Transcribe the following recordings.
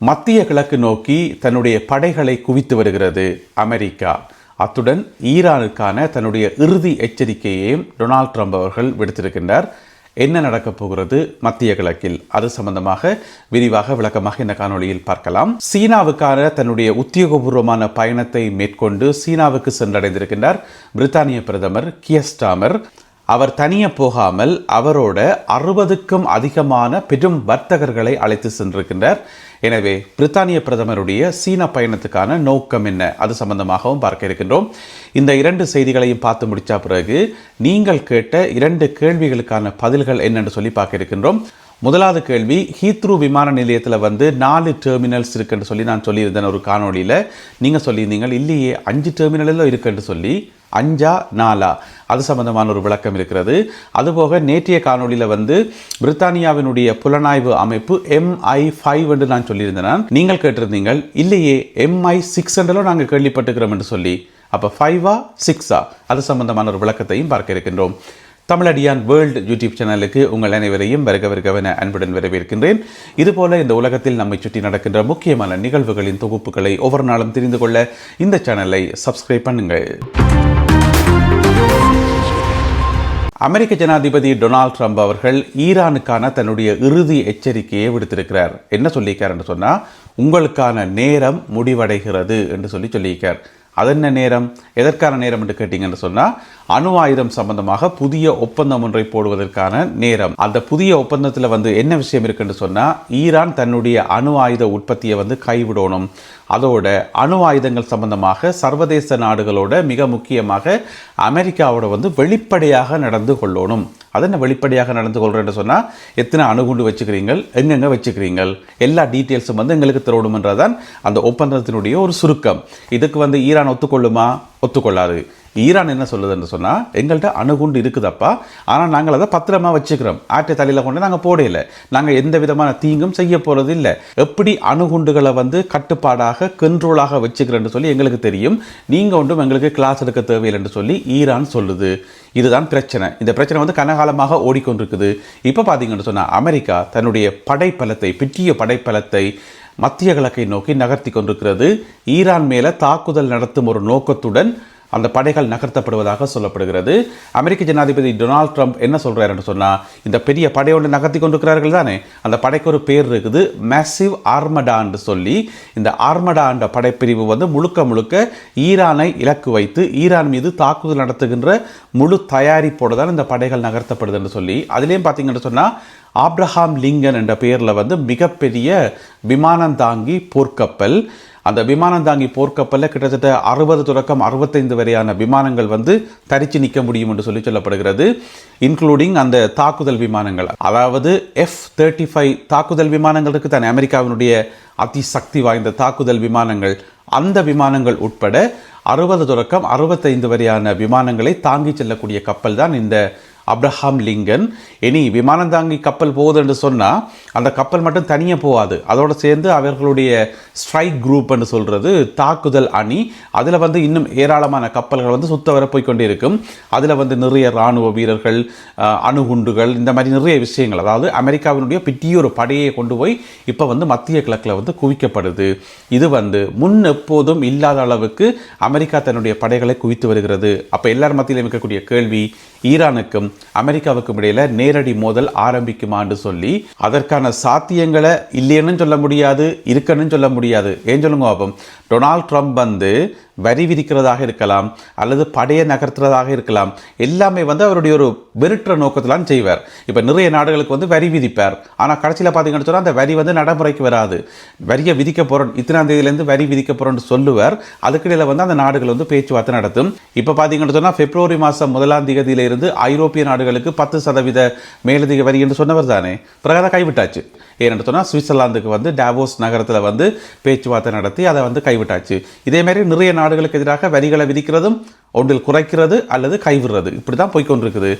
மத்திய கிழக்கு நோக்கி தன்னுடைய படைகளை குவித்து வருகிறது அமெரிக்கா. அத்துடன் ஈரானுக்கான தன்னுடைய இறுதி எச்சரிக்கையையும் டொனால்ட் ட்ரம்ப் அவர்கள் விடுத்திருக்கின்றார். என்ன நடக்கப் போகிறது மத்திய கிழக்கில், அது சம்பந்தமாக விரிவாக விளக்கமாக இந்த காணொளியில் பார்க்கலாம். சீனாவுக்கான தன்னுடைய உத்தியோகபூர்வமான பயணத்தை மேற்கொண்டு சீனாவுக்கு சென்றடைந்திருக்கின்றார் பிரித்தானிய பிரதமர் கியர் ஸ்டார்மர். அவர் தனியே போகாமல் அவரோட 60க்கும் அதிகமான பெரும் வர்த்தகர்களை அழைத்து சென்றிருக்கின்றார். எனவே பிரித்தானிய பிரதமருடைய சீன பயணத்துக்கான நோக்கம் என்ன, அது சம்பந்தமாகவும் பார்க்க இருக்கின்றோம். இந்த 2 செய்திகளையும் பார்த்து முடித்த பிறகு நீங்கள் கேட்ட 2 கேள்விகளுக்கான பதில்கள் என்னென்று சொல்லி பார்க்க இருக்கின்றோம். முதலாவது கேள்வி, ஹீத்ரூ விமான நிலையத்தில் 4 டெர்மினல்ஸ் இருக்குன்னு சொல்லி நான் சொல்லியிருந்தேன் ஒரு காணொலியில். நீங்கள் சொல்லியிருந்தீங்க இல்லையே 5 டெர்மினலில் இருக்குன்னு சொல்லி, 5ஆ 4ஆ, அது சம்பந்தமான ஒரு விளக்கம் இருக்கிறது. அதுபோக நேற்றைய காணொலியில் பிரித்தானியாவினுடைய புலனாய்வு அமைப்பு MI5 என்று நான் சொல்லியிருந்தேன். நீங்கள் கேட்டிருந்தீங்கள் இல்லையே MI6 நாங்கள் கேள்விப்பட்டுக்கிறோம் என்று சொல்லி. அப்போ 5ஆ 6ஆ, அது சம்பந்தமான ஒரு விளக்கத்தையும் பார்க்க இருக்கின்றோம். தமிழடியான் வேர்ல்டு யூடியூப் சேனலுக்கு உங்கள் அனைவரையும் வருகவென அன்புடன் வரவேற்கின்றேன். இதுபோல இந்த உலகத்தில் நம்மை சுற்றி நடக்கின்ற முக்கியமான நிகழ்வுகளின் தொகுப்புகளை ஒவ்வொரு நாளும் தெரிந்து கொள்ள இந்த சேனலை சப்ஸ்கிரைப் பண்ணுங்கள். அமெரிக்க ஜனாதிபதி டொனால்ட் ட்ரம்ப் அவர்கள் ஈரானுக்கான தன்னுடைய இறுதி எச்சரிக்கையை விடுத்திருக்கிறார். என்ன சொல்லியிருக்கார் என்று சொன்னால், உங்களுக்கான நேரம் முடிவடைகிறது என்று சொல்லியிருக்கார். அது என்ன நேரம், எதற்கான நேரம் என்று கேட்டீங்கன்னு சொன்னால், அணு ஆயுதம் சம்பந்தமாக புதிய ஒப்பந்தம் ஒன்றை போடுவதற்கான நேரம். அந்த புதிய ஒப்பந்தத்தில் என்ன விஷயம் இருக்குன்னு சொன்னால், ஈரான் தன்னுடைய அணு ஆயுத உற்பத்தியை கைவிடணும். அதோட அணு ஆயுதங்கள் சம்பந்தமாக சர்வதேச நாடுகளோட மிக முக்கியமாக அமெரிக்காவோட வெளிப்படையாக நடந்து கொள்ளணும். அது என்ன வெளிப்படையாக நடந்து கொள்றேன்னு சொன்னால், எத்தனை அணுகுண்டு வச்சுக்கிறீங்க, எங்கெங்கே வச்சுக்கிறீங்க, எல்லா டீட்டெயில்ஸும் எங்களுக்கு தரணும்ன்றதான் அந்த ஒப்பந்தத்தினுடைய ஒரு சுருக்கம். இதுக்கு ஈரான் ஒத்துக்கொள்ளுமா? ஒத்துக்கொள்ளாது. ஈரான் என்ன சொல்லுதுன்னு சொன்னால், எங்கள்கிட்ட அணுகுண்டு இருக்குதப்பா, ஆனால் நாங்கள் அதை பத்திரமா வச்சுக்கிறோம், ஆட்டை தலையில் கொண்டு நாங்கள் போடையில, நாங்கள் எந்த விதமான தீங்கும் செய்ய போகிறது இல்லை, எப்படி அணுகுண்டுகளை கட்டுப்பாடாக கண்ட்ரோலாக வச்சுக்கிறேன்னு சொல்லி எங்களுக்கு தெரியும், நீங்கள் ஒன்றும் எங்களுக்கு கிளாஸ் எடுக்க தேவையில்லைன்னு சொல்லி ஈரான் சொல்லுது. இதுதான் பிரச்சனை. இந்த பிரச்சனை கனகாலமாக ஓடிக்கொண்டிருக்குது. இப்போ பார்த்தீங்கன்னு சொன்னால், அமெரிக்கா தன்னுடைய படைப்பலத்தை, பெரிய படைப்பலத்தை மத்திய கிழக்கை நோக்கி நகர்த்தி கொண்டிருக்கிறது. ஈரான் மேலே தாக்குதல் நடத்தும் ஒரு நோக்கத்துடன் அந்த படைகள் நகர்த்தப்படுவதாக சொல்லப்படுகிறது. அமெரிக்க ஜனாதிபதி டொனால்ட் ட்ரம்ப் என்ன சொல்றாருன்னு சொன்னால், இந்த பெரிய படை ஒன்று நகர்த்தி கொண்டிருக்கிறார்கள் தானே, அந்த படைக்கு ஒரு பேர் இருக்குது, மேசிவ் ஆர்மடான்னு சொல்லி. இந்த ஆர்மடா என்ற படைப்பிரிவு முழுக்க ஈரானை இலக்கு வைத்து ஈரான் மீது தாக்குதல் நடத்துகின்ற முழு தயாரிப்போடு தான் இந்த படைகள் நகர்த்தப்படுதுன்னு சொல்லி. அதுலேயும் பார்த்தீங்கன்னு சொன்னால், ஆப்ரஹாம் லிங்கன் என்ற பெயரில் மிகப்பெரிய விமானம் தாங்கி போர்க்கப்பல். அந்த விமானம் தாங்கி போர்க்கப்பலில் கிட்டத்தட்ட 60 தொடக்கம் 65 வரையான விமானங்கள் தரிச்சு நிற்க முடியும் என்று சொல்லப்படுகிறது. இன்க்ளூடிங் அந்த தாக்குதல் விமானங்கள், அதாவது F-35 தாக்குதல் விமானங்கள் இருக்குது தானே, அமெரிக்காவினுடைய அதிசக்தி வாய்ந்த தாக்குதல் விமானங்கள். அந்த விமானங்கள் உட்பட 60 தொடக்கம் 65 வரையான விமானங்களை தாங்கி செல்லக்கூடிய கப்பல் தான் இந்த ஆப்ரஹாம் லிங்கன். இனி விமானம் தாங்கி கப்பல் போகுது என்று சொன்னால், அந்த கப்பல் மட்டும் தனியாக போகாது, அதோடு சேர்ந்து அவர்களுடைய ஸ்ட்ரைக் குரூப் என்று சொல்கிறது தாக்குதல் அணி. அதில் இன்னும் ஏராளமான கப்பல்கள் சுத்த வர போய்கொண்டே இருக்கும். அதில் நிறைய இராணுவ வீரர்கள், அணுகுண்டுகள், இந்த மாதிரி நிறைய விஷயங்கள், அதாவது அமெரிக்காவினுடைய பெரிய ஒரு படையை கொண்டு போய் இப்போ மத்திய கிழக்கில் குவிக்கப்படுது. இது முன் எப்போதும் இல்லாத அளவுக்கு அமெரிக்கா தன்னுடைய படைகளை குவித்து வருகிறது. அப்போ எல்லார் மத்தியிலும் இருக்கக்கூடிய கேள்வி, ஈரானுக்கும் அமெரிக்காவுக்கும் இடையில நேரடி மோதல் ஆரம்பிக்குமான்னு சொல்லி. அதற்கான சாத்தியங்களை இல்லைன்னு சொல்ல முடியாது, இருக்குன்னு சொல்ல முடியாது. ஏன் சொல்லுங்க பாப்போம். டொனால்ட் ட்ரம்ப் வரி விதிக்கிறதாக இருக்கலாம், அல்லது படையை நகர்த்துறதாக இருக்கலாம். எல்லாமே அவருடைய ஒரு வெறுற்ற நோக்கத்திலான் செய்வார். இப்போ நிறைய நாடுகளுக்கு வரி விதிப்பார், ஆனால் கடைசியில் பார்த்தீங்கன்னு சொன்னால் அந்த வரி நடைமுறைக்கு வராது. வரியை விதிக்க போகிறோம், இத்தனாம் தேதியிலேருந்து வரி விதிக்க போகிறோன்னு சொல்லுவார். அதுக்கிடையில் அந்த நாடுகள் பேச்சுவார்த்தை நடத்தும். இப்போ பார்த்தீங்கன்னு சொன்னால் பிப்ரவரி மாதம் 1ஆம் தேதியிலிருந்து ஐரோப்பிய நாடுகளுக்கு 10% மேலதிக வரி என்று சொன்னவர் தானே, பிறகு கைவிட்டாச்சு. ஏன்னு சொன்னால் சுவிட்சர்லாந்துக்கு டாவோஸ் நகரத்தில் பேச்சுவார்த்தை நடத்தி அதை கைவிட்டாச்சு. இதே மாதிரி நிறைய நாடுகளுக்கு எதிராக வரிகளை விதிக்கிறதும், ஒன்றில் குறைக்கிறது அல்லது கைவிடுறது, இப்படி தான் போய்கொண்டிருக்குது.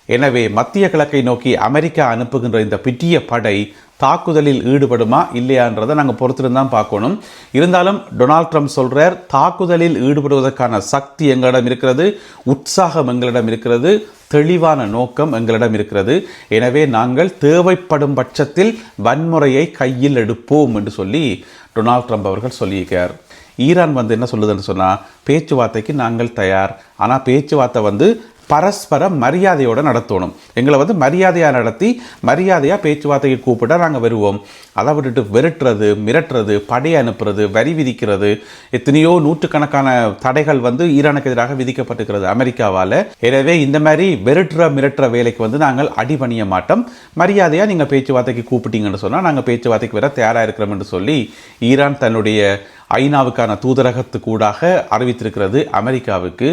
எனவே மத்திய கிழக்கை நோக்கி அமெரிக்கா அனுப்புகின்ற இந்த பெரிய படை தாக்குதலில் ஈடுபடுமா இல்லையான்றதை நாங்கள் பொறுத்திருந்து தான் பார்க்கணும். இருந்தாலும் டொனால்ட் ட்ரம்ப் சொல்கிறார், தாக்குதலில் ஈடுபடுவதற்கான சக்தி எங்களிடம் இருக்கிறது, உற்சாகம் எங்களிடம் இருக்கிறது, தெளிவான நோக்கம் எங்களிடம் இருக்கிறது. எனவே நாங்கள் தேவைப்படும் பட்சத்தில் வன்முறையை கையில் எடுப்போம் என்று சொல்லி டொனால்ட் ட்ரம்ப் அவர்கள் சொல்லியிருக்கார். ஈரான் என்ன சொல்லுதுன்னு சொன்னால், பேச்சுவார்த்தைக்கு நாங்கள் தயார், ஆனால் பேச்சுவார்த்தை பரஸ்பர மரியாதையோடு நடத்தணும். எங்களை மரியாதையாக நடத்தி மரியாதையாக பேச்சுவார்த்தைக்கு கூப்பிட்டா நாங்கள் வருவோம். அதை விட்டுட்டு வெறுட்டுறது, மிரட்டுறது, படையை அனுப்புறது, வரி விதிக்கிறது, எத்தனையோ நூற்றுக்கணக்கான தடைகள் ஈரானுக்கு எதிராக விதிக்கப்பட்டிருக்கிறது அமெரிக்காவால். எனவே இந்த மாதிரி மிரட்டுற வேலைக்கு நாங்கள் அடிபணிய மாட்டோம். மரியாதையாக நீங்கள் பேச்சுவார்த்தைக்கு கூப்பிட்டீங்கன்னு சொன்னால் நாங்கள் பேச்சுவார்த்தைக்கு வர தயாராக இருக்கிறோம் என்று சொல்லி ஈரான் தன்னுடைய ஐநாவுக்கான தூதரகத்துக்கூடாக அறிவித்திருக்கிறது அமெரிக்காவுக்கு.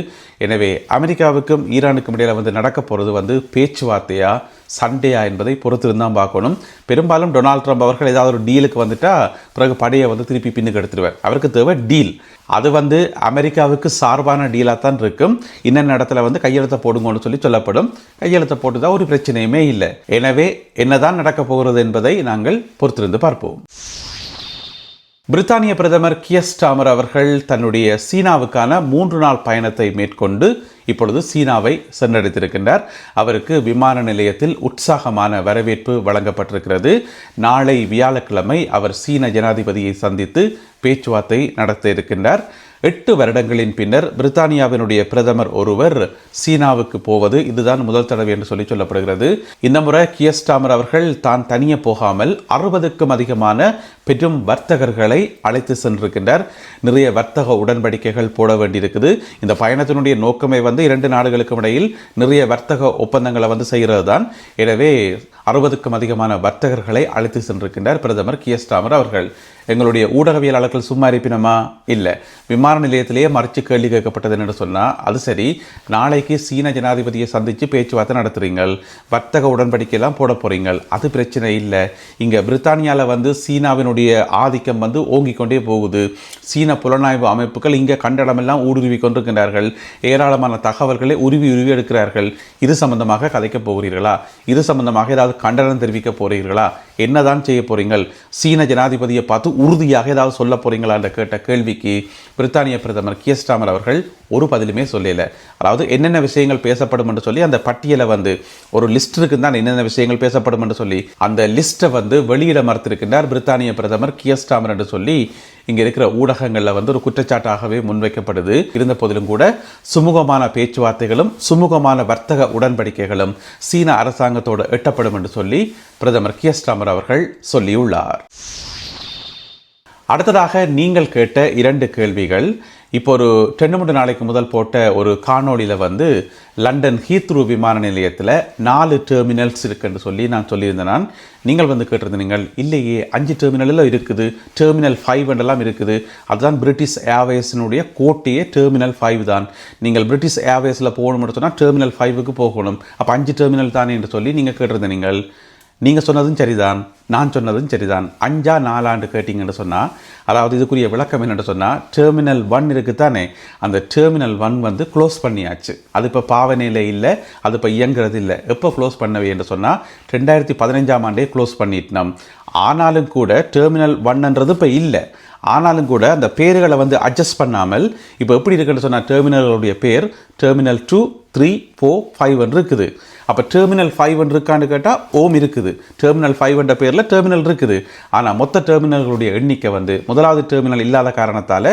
எனவே அமெரிக்காவுக்கும் ஈரானுக்கும் இடையில் நடக்க போகிறது பேச்சுவார்த்தையா சண்டையா என்பதை பொறுத்திருந்தான் பார்க்கணும். பெரும்பாலும் டொனால்ட் ட்ரம்ப் அவர்கள் ஏதாவது ஒரு டீலுக்கு வந்துட்டா பிறகு படையை திருப்பி பின்னுக்கு எடுத்துருவார். அவருக்கு தேவை டீல். அது அமெரிக்காவுக்கு சார்பான டீலாக தான் இருக்கும். இன்னென்ன இடத்துல கையெழுத்த போடுங்கன்னு சொல்லப்படும். கையெழுத்த போட்டுதான் ஒரு பிரச்சனையுமே இல்லை. எனவே என்னதான் நடக்க போகிறது என்பதை நாங்கள் பொறுத்திருந்து பார்ப்போம். பிரித்தானிய பிரதமர் கியர் ஸ்டார்மர் அவர்கள் தன்னுடைய சீனாவுக்கான 3 நாள் பயணத்தை மேற்கொண்டு இப்பொழுது சீனாவை சென்றடைத்திருக்கின்றார். அவருக்கு விமான நிலையத்தில் உற்சாகமான வரவேற்பு வழங்கப்பட்டிருக்கிறது. நாளை வியாழக்கிழமை அவர் சீன ஜனாதிபதியை சந்தித்து பேச்சுவார்த்தை நடத்த இருக்கின்றார். 8 வருடங்களின் பின்னர் பிரித்தானியாவினுடைய பிரதமர் ஒருவர் சீனாவுக்கு போவது இதுதான் முதல் தடவை என்று சொல்லப்படுகிறது. இந்த முறை கியர் ஸ்டார்மர் அவர்கள் தான் தனியே போகாமல் 60க்கும் அதிகமான பெரும் வர்த்தகர்களை அழைத்து சென்றிருக்கின்றார். நிறைய வர்த்தக உடன்படிக்கைகள் போட வேண்டியிருக்குது. இந்த பயணத்தினுடைய நோக்கமே 2 நாடுகளுக்கும் இடையில் நிறைய வர்த்தக ஒப்பந்தங்களை செய்கிறது தான். எனவே 60க்கும் அதிகமான வர்த்தகர்களை அழைத்து சென்றிருக்கின்றார் பிரதமர் கியர் ஸ்டார்மர் அவர்கள். எங்களுடைய ஊடகவியலாளர்கள் சும்மா இருப்பினமா? இல்லை. விமான நிலையத்திலேயே மறைச்சு கேள்வி கேட்கப்பட்டது என்று சொன்னால், அது சரி, நாளைக்கு சீன ஜனாதிபதியை சந்தித்து பேச்சுவார்த்தை நடத்துறீங்கள், வர்த்தக உடன்படிக்கையெல்லாம் போட போறீங்க, அது பிரச்சனை இல்லை. இங்கே பிரித்தானியாவில் சீனாவினுடைய ஆதிக்கம் ஓங்கிக் கொண்டே போகுது. சீன புலனாய்வு அமைப்புகள் இங்கே கண்டடமெல்லாம் ஊடுருவி கொண்டிருக்கின்றார்கள். ஏராளமான தகவல்களை உருவி எடுக்கிறார்கள். இது சம்பந்தமாக கதைக்க போகிறீர்களா? இது சம்பந்தமாக ஏதாவது கண்டனம் தெரிவிக்க போகிறீர்களா? என்னதான் செய்ய போறீங்கள்? சீன ஜனாதிபதியை பார்த்து உறுதியாக ஏதாவது சொல்ல போறீங்களா என்ற கேட்ட கேள்விக்கு பிரித்தானிய பிரதமர் கியர் ஸ்டார்மர் அவர்கள் ஒரு பதிலுமே சொல்லல. அதாவது என்னென்ன விஷயங்கள் பேசப்படும் என்று சொல்லி அந்த பட்டியலை ஒரு லிஸ்ட் இருக்குன்னு தான், என்னென்ன விஷயங்கள் பேசப்படும் என்று சொல்லி அந்த லிஸ்ட்டை வெளியிட மறுத்திருக்கின்றார் பிரித்தானிய பிரதமர் கியர் ஸ்டார்மர் என்று சொல்லி இங்கே இருக்கிற ஊடகங்களில் ஒரு குற்றச்சாட்டாகவே முன்வைக்கப்படுது. இருந்த போதிலும் கூட சுமூகமான பேச்சுவார்த்தைகளும் சுமூகமான வர்த்தக உடன்படிக்கைகளும் சீன அரசாங்கத்தோடு எட்டப்படும் என்று சொல்லி பிரதமர் கியர் ஸ்டார்மர் அவர்கள் சொல்லியுள்ளார். அடுத்ததாக நீங்கள் கேட்ட 2 கேள்விகள். இப்போ ஒரு 2-3 நாளைக்கு முதல் போட்ட ஒரு காணொளியில் லண்டன் ஹீத்ரூ விமான நிலையத்தில் 4 டெர்மினல்ஸ் இருக்குன்னு சொல்லி நான் சொல்லியிருந்தேன். நீங்கள் கேட்டிருந்தீங்கள், இல்லையே 5 டெர்மினலில் இருக்குது, டெர்மினல் 5 என்றெல்லாம் இருக்குது. அதுதான் பிரிட்டிஷ் ஏர்வேஸினுடைய கோட்டையே டெர்மினல் 5 தான். நீங்கள் பிரிட்டிஷ் ஏர்வேஸில் போகணும்னு சொன்னால் டெர்மினல் 5க்கு போகணும். அப்போ 5 டெர்மினல் தானே என்று சொல்லி நீங்கள் கேட்டிருந்தீங்கள். நீங்கள் சொன்னதும் சரிதான், நான் சொன்னதும் சரிதான். 5ஆ 4ஆண்டு கேட்டிங்கன்னு சொன்னால், அதாவது இதுக்குரிய விளக்கம் என்னென்னு சொன்னால், டெர்மினல் 1 இருக்குதானே, அந்த டெர்மினல் 1 க்ளோஸ் பண்ணியாச்சு. அது இப்போ பாவனையில் இல்லை, அது இப்போ இயங்குறது இல்லை. எப்போ க்ளோஸ் பண்ணவே என்று சொன்னால் 2015ஆம் ஆண்டே க்ளோஸ் பண்ணிட்டோம். ஆனாலும் கூட டெர்மினல் 1ன்றது இப்போ இல்லை. ஆனாலும் கூட அந்த பேர்களை அட்ஜஸ்ட் பண்ணாமல் இப்போ எப்படி இருக்குன்னு சொன்னால், டெர்மினலுடைய பேர் டெர்மினல் 2, 3, 4, 5 இருக்குது. அப்போ டெர்மினல் 5 இருக்கான்னு கேட்டால் ஓம் இருக்குது. டெர்மினல் 5 பேரில் டெர்மினல் இருக்குது. ஆனால் மொத்த டெர்மினல்களுடைய எண்ணிக்கை முதலாவது டெர்மினல் இல்லாத காரணத்தால்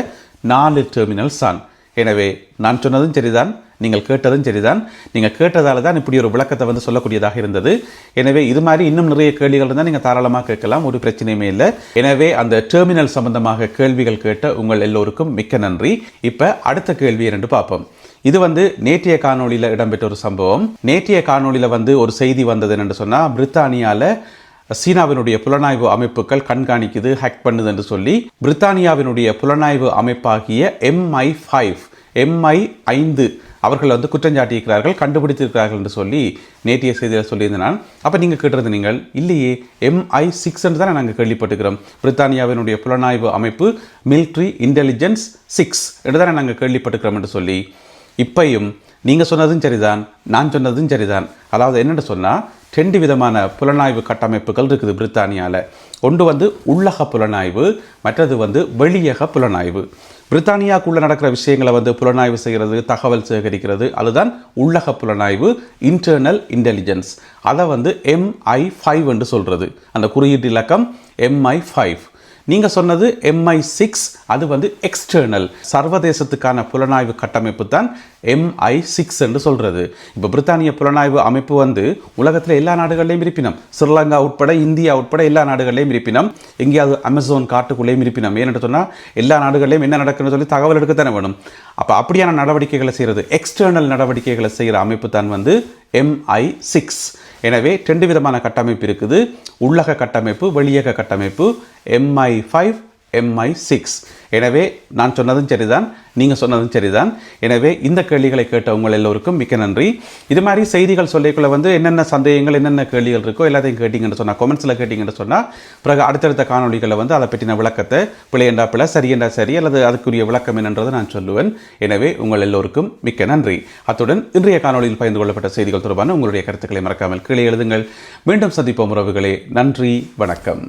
4 டெர்மினல்ஸ் தான். எனவே நான் சொன்னதும் சரிதான், நீங்கள் கேட்டதும் சரிதான். நீங்கள் கேட்டதால் தான் இப்படி ஒரு விளக்கத்தை சொல்லக்கூடியதாக இருந்தது. எனவே இது மாதிரி இன்னும் நிறைய கேள்விகள் இருந்தால் நீங்கள் தாராளமாக கேட்கலாம், ஒரு பிரச்சனையுமே இல்லை. எனவே அந்த டெர்மினல் சம்பந்தமாக கேள்விகள் கேட்ட உங்கள் எல்லோருக்கும் மிக்க நன்றி. இப்போ அடுத்த கேள்வி என்று பார்ப்போம். இது நேற்றைய காணொளியில் இடம்பெற்ற ஒரு சம்பவம். நேற்றைய காணொளியில் ஒரு செய்தி வந்தது என்று சொன்னால், பிரித்தானியாவில் சீனாவினுடைய புலனாய்வு அமைப்புகள் கண்காணிக்குது, ஹேக் பண்ணுது என்று சொல்லி பிரித்தானியாவினுடைய புலனாய்வு அமைப்பாகிய MI5 அவர்கள் குற்றஞ்சாட்டியிருக்கிறார்கள், கண்டுபிடித்திருக்கிறார்கள் என்று சொல்லி நேற்றைய செய்தியில் சொல்லியிருந்தேன். அப்போ நீங்கள் கேட்டிருந்தீங்கள், இல்லையே MI6 என்று தானே நாங்கள் கேள்விப்பட்டுக்கிறோம். பிரித்தானியாவினுடைய புலனாய்வு அமைப்பு மிலிட்ரி இன்டெலிஜென்ஸ் 6 என்று தானே நாங்கள் கேள்விப்பட்டுக்கிறோம் என்று சொல்லி, இப்பையும் நீங்கள் சொன்னதும் சரிதான், நான் சொன்னதும் சரிதான். அதாவது என்னென்னு சொன்னால், 2 விதமான புலனாய்வு கட்டமைப்புகள் இருக்குது பிரித்தானியாவில். ஒன்று வந்து உள்ளக புலனாய்வு, மற்றது வந்து வெளியக புலனாய்வு. பிரித்தானியாக்குள்ளே நடக்கிற விஷயங்களை வந்து புலனாய்வு செய்கிறது, தகவல் சேகரிக்கிறது, அதுதான் உள்ளக புலனாய்வு, இன்டர்னல் இன்டெலிஜென்ஸ். அதை வந்து MI5 என்று சொல்கிறது, அந்த குறியீட்டு இலக்கம் MI5. நீங்கள் சொன்னது MI6, அது வந்து எக்ஸ்டர்னல், சர்வதேசத்துக்கான புலனாய்வு கட்டமைப்பு தான் MI6 என்று சொல்கிறது. இப்போ பிரித்தானிய புலனாய்வு அமைப்பு வந்து உலகத்தில் எல்லா நாடுகளிலையும் இருப்பினம், ஸ்ரீலங்கா உட்பட, இந்தியா உட்பட எல்லா நாடுகளிலையும் இருப்பினம், எங்கேயாவது அமேசான் காட்டுக்குள்ளேயும் இருப்பினம். ஏன்னு சொன்னால் எல்லா நாடுகளிலையும் என்ன நடக்குன்னு சொல்லி தகவல் எடுக்கத்தானே வேணும். அப்போ அப்படியான நடவடிக்கைகளை செய்கிறது, எக்ஸ்டர்னல் நடவடிக்கைகளை செய்கிற அமைப்பு தான் வந்து MI6. எனவே 2 விதமான கட்டமைப்பு இருக்குது, உள்ளக கட்டமைப்பு, வெளியக கட்டமைப்பு, MI5, MI6. எனவே நான் சொன்னதும் சரிதான், நீங்கள் சொன்னதும் சரிதான். எனவே இந்த கேள்விகளை கேட்ட உங்கள் எல்லோருக்கும் மிக்க நன்றி. இது மாதிரி செய்திகள் சொல்லிக்குள்ள வந்து என்னென்ன சந்தேகங்கள், என்னென்ன கேள்விகள் இருக்கோ எல்லாத்தையும் கேட்டிங்கன்னு சொன்னால், கமெண்ட்ஸில் கேட்டிங்கன்னு சொன்னால், பிறகு அடுத்தடுத்த காணொலிகளை வந்து அதை பற்றின விளக்கத்தை, பிழை என்றா பிழை, சரி என்றா சரி, அல்லது அதுக்குரிய விளக்கம் என்னன்றதை நான் சொல்லுவேன். எனவே உங்கள் எல்லோருக்கும் மிக்க நன்றி. அத்துடன் இன்றைய காணொலியில் பகிர்ந்து கொள்ளப்பட்ட செய்திகள் தொடர்பான உங்களுடைய கருத்துக்களை மறக்காமல் கீழே எழுதுங்கள். மீண்டும் சந்திப்போம் உறவுகளே. நன்றி, வணக்கம்.